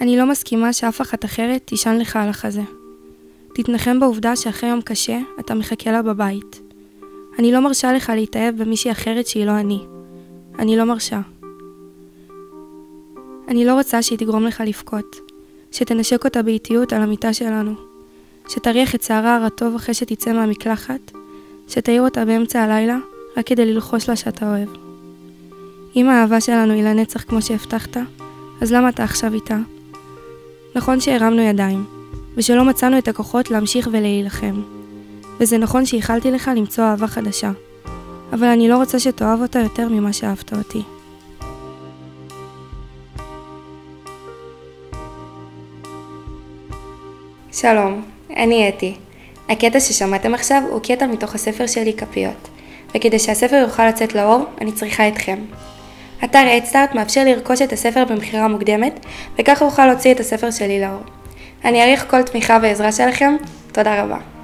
אני לא מסכימה שאף אחת אחרת תישן לך על החזה. תתנחם בעובדה שאחרי יום קשה אתה מחכה לה בבית. אני לא מרשה לך להתאהב במישהי אחרת שהיא לא אני. אני לא מרשה. אני לא רוצה שהיא תגרום לך לבכות. שתנשק אותה באיטיות על המיטה שלנו. שתריח את שערה הרטוב אחרי שתצא מהמקלחת. שתעיר אותה באמצע הלילה רק כדי ללחוש לה שאתה אוהב. אם האהבה שלנו היא לנצח כמו שהבטחת, אז למה אתה עכשיו איתה? נכון שהרמנו ידיים, ושלא מצאנו את הכוחות להמשיך ולהילחם. וזה נכון שהיחלתי לך למצוא אהבה חדשה. אבל אני לא רוצה שתאהב אותה יותר ממה שאהבת אותי. שלום, אני אתי. הקטע ששמעתם עכשיו הוא קטע מתוך הספר שלי כפיות, וכדי שהספר יוכל לצאת לאור, אני צריכה אתכם. אתר הדסטארט מאפשר לרכוש את הספר במחירה מוקדמת, וככה אוכל להוציא את הספר שלי לאור. אני אעריך כל תמיכה ועזרה שלכם. תודה רבה.